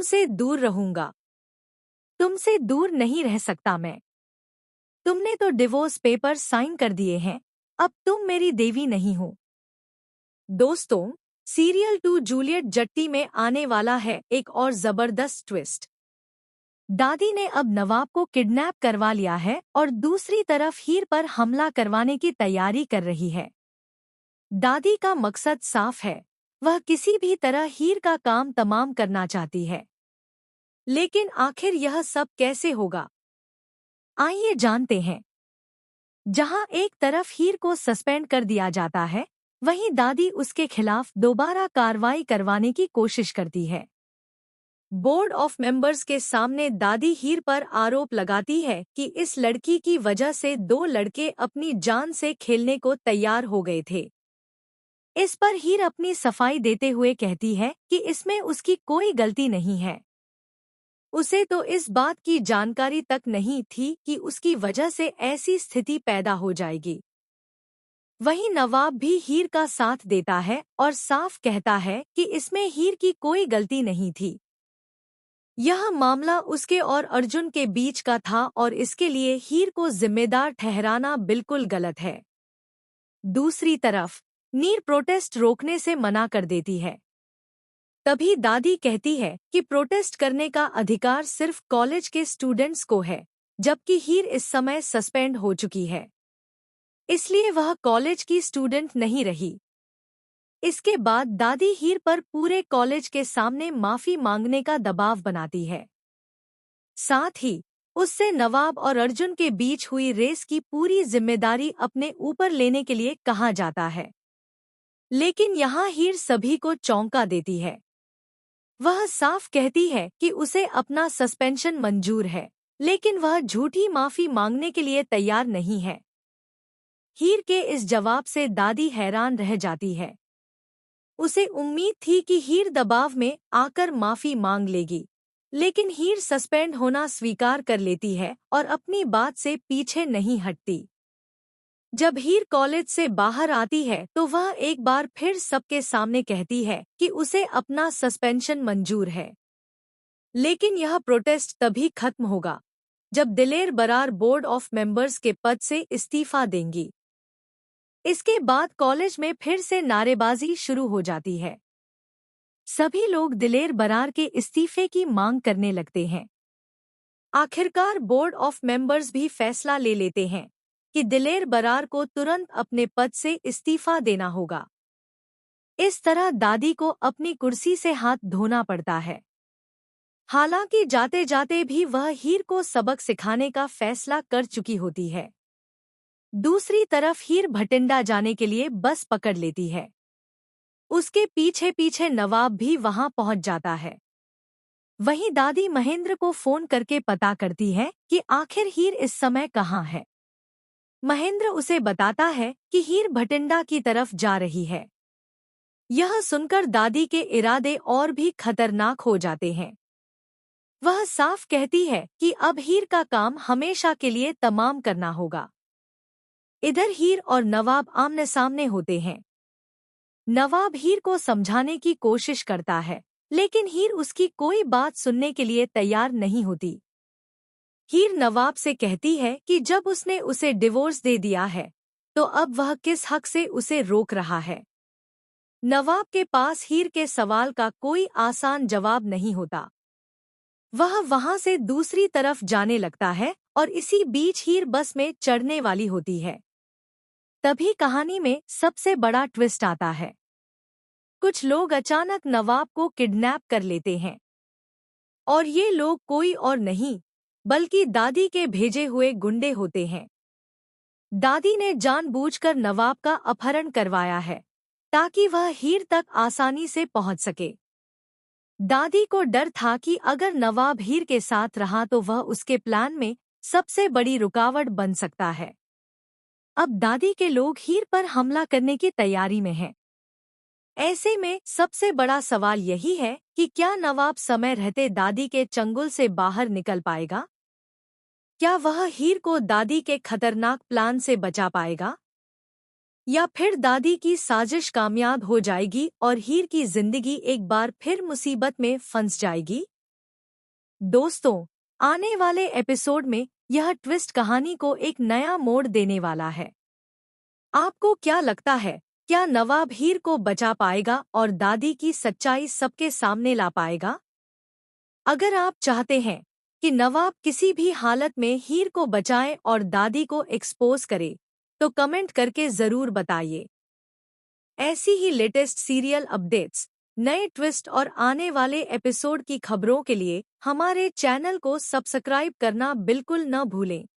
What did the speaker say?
तुमसे दूर रहूंगा। तुमसे दूर नहीं रह सकता मैं। तुमने तो डिवोर्स पेपर साइन कर दिए हैं, अब तुम मेरी देवी नहीं हो। दोस्तों, सीरियल 2 जूलियट जट्टी में आने वाला है एक और जबरदस्त ट्विस्ट। दादी ने अब नवाब को किडनैप करवा लिया है और दूसरी तरफ हीर पर हमला करवाने की तैयारी कर रही है। दादी का मकसद साफ है, वह किसी भी तरह हीर का काम तमाम करना चाहती है। लेकिन आखिर यह सब कैसे होगा? आइए जानते हैं। जहां एक तरफ हीर को सस्पेंड कर दिया जाता है, वहीं दादी उसके खिलाफ दोबारा कार्रवाई करवाने की कोशिश करती है। बोर्ड ऑफ मेंबर्स के सामने दादी हीर पर आरोप लगाती है कि इस लड़की की वजह से 2 लड़के अपनी जान से खेलने को तैयार हो गए थे। इस पर हीर अपनी सफाई देते हुए कहती है कि इसमें उसकी कोई गलती नहीं है। उसे तो इस बात की जानकारी तक नहीं थी कि उसकी वजह से ऐसी स्थिति पैदा हो जाएगी। वहीं नवाब भी हीर का साथ देता है और साफ कहता है कि इसमें हीर की कोई गलती नहीं थी। यह मामला उसके और अर्जुन के बीच का था और इसके लिए हीर को जिम्मेदार ठहराना बिल्कुल गलत है। दूसरी तरफ नीर प्रोटेस्ट रोकने से मना कर देती है। तभी दादी कहती है कि प्रोटेस्ट करने का अधिकार सिर्फ कॉलेज के स्टूडेंट्स को है, जबकि हीर इस समय सस्पेंड हो चुकी है, इसलिए वह कॉलेज की स्टूडेंट नहीं रही। इसके बाद दादी हीर पर पूरे कॉलेज के सामने माफी मांगने का दबाव बनाती है। साथ ही उससे नवाब और अर्जुन के बीच हुई रेस की पूरी जिम्मेदारी अपने ऊपर लेने के लिए कहा जाता है। लेकिन यहाँ हीर सभी को चौंका देती है। वह साफ कहती है कि उसे अपना सस्पेंशन मंजूर है, लेकिन वह झूठी माफी मांगने के लिए तैयार नहीं है। हीर के इस जवाब से दादी हैरान रह जाती है। उसे उम्मीद थी कि हीर दबाव में आकर माफी मांग लेगी, लेकिन हीर सस्पेंड होना स्वीकार कर लेती है और अपनी बात से पीछे नहीं हटती। जब हीर कॉलेज से बाहर आती है तो वह एक बार फिर सबके सामने कहती है कि उसे अपना सस्पेंशन मंजूर है। लेकिन यह प्रोटेस्ट तभी खत्म होगा जब दिलेर बरार बोर्ड ऑफ मेंबर्स के पद से इस्तीफा देंगी। इसके बाद कॉलेज में फिर से नारेबाजी शुरू हो जाती है। सभी लोग दिलेर बरार के इस्तीफे की मांग करने लगते हैं। आखिरकार बोर्ड ऑफ मेंबर्स भी फैसला ले लेते हैं कि दिलेर बरार को तुरंत अपने पद से इस्तीफा देना होगा। इस तरह दादी को अपनी कुर्सी से हाथ धोना पड़ता है। हालांकि जाते जाते भी वह हीर को सबक सिखाने का फैसला कर चुकी होती है। दूसरी तरफ हीर भटिंडा जाने के लिए बस पकड़ लेती है। उसके पीछे पीछे नवाब भी वहां पहुंच जाता है। वहीं दादी महेंद्र को फोन करके पता करती है कि आखिर हीर इस समय कहाँ है। महेंद्र उसे बताता है कि हीर भटिंडा की तरफ जा रही है। यह सुनकर दादी के इरादे और भी खतरनाक हो जाते हैं। वह साफ कहती है कि अब हीर का काम हमेशा के लिए तमाम करना होगा। इधर हीर और नवाब आमने सामने होते हैं। नवाब हीर को समझाने की कोशिश करता है, लेकिन हीर उसकी कोई बात सुनने के लिए तैयार नहीं होती। हीर नवाब से कहती है कि जब उसने उसे डिवोर्स दे दिया है, तो अब वह किस हक से उसे रोक रहा है। नवाब के पास हीर के सवाल का कोई आसान जवाब नहीं होता। वह वहां से दूसरी तरफ जाने लगता है और इसी बीच हीर बस में चढ़ने वाली होती है। तभी कहानी में सबसे बड़ा ट्विस्ट आता है। कुछ लोग अचानक नवाब को किडनैप कर लेते हैं और ये लोग कोई और नहीं बल्कि दादी के भेजे हुए गुंडे होते हैं। दादी ने जानबूझकर नवाब का अपहरण करवाया है ताकि वह हीर तक आसानी से पहुंच सके। दादी को डर था कि अगर नवाब हीर के साथ रहा तो वह उसके प्लान में सबसे बड़ी रुकावट बन सकता है। अब दादी के लोग हीर पर हमला करने की तैयारी में हैं। ऐसे में सबसे बड़ा सवाल यही है कि क्या नवाब समय रहते दादी के चंगुल से बाहर निकल पाएगा? क्या वह हीर को दादी के खतरनाक प्लान से बचा पाएगा? या फिर दादी की साजिश कामयाब हो जाएगी और हीर की जिंदगी एक बार फिर मुसीबत में फंस जाएगी? दोस्तों, आने वाले एपिसोड में यह ट्विस्ट कहानी को एक नया मोड़ देने वाला है। आपको क्या लगता है, क्या नवाब हीर को बचा पाएगा और दादी की सच्चाई सबके सामने ला पाएगा? अगर आप चाहते हैं कि नवाब किसी भी हालत में हीर को बचाए और दादी को एक्सपोज करे, तो कमेंट करके जरूर बताइए। ऐसी ही लेटेस्ट सीरियल अपडेट्स, नए ट्विस्ट और आने वाले एपिसोड की खबरों के लिए हमारे चैनल को सब्सक्राइब करना बिल्कुल न भूलें।